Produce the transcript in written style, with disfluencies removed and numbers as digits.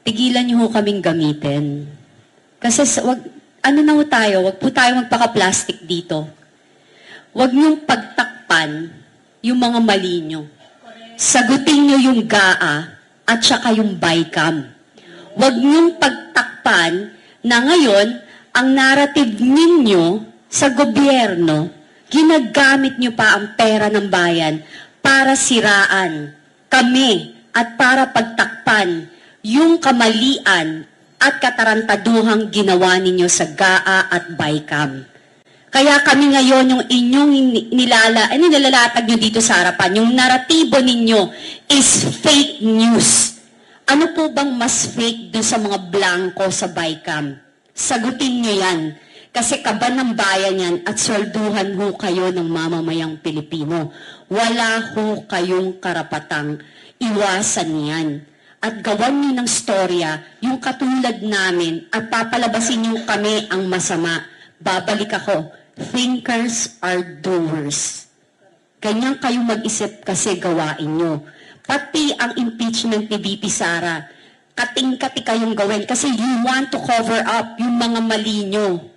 tigilan niyo ho kaming gamitin. Kasi ano na ho tayo, wag po tayo magpaka-plastic dito. Wag niyong pagtakpan yung mga mali niyo. Sagutin niyo yung GAA at saka yung BICAM. Wag niyong pagtakpan na ngayon, ang narrative ninyo sa gobyerno, ginagamit niyo pa ang pera ng bayan para siraan kami at para pagtakpan yung kamalian at katarantaduhang ginawa ninyo sa GAA at BICAM. Kaya kami ngayon, yung inyong nilalatag nyo dito sa harapan, yung naratibo ninyo is fake news. Ano po bang mas fake doon sa mga blanco sa BICAM? Sagutin nyo yan. Kasi kaban ng bayan yan at swelduhan ho kayo ng mamamayang Pilipino. Wala ho kayong karapatang iwasan yan. At gawan nyo ng storya, yung katulad namin, at papalabasin nyo kami ang masama. Babalik ako, thinkers are doers. Ganyan kayo mag-isip kasi gawain nyo. Pati ang impeachment ni VP Sara, kating-kati kayong gawin kasi you want to cover up yung mga mali nyo.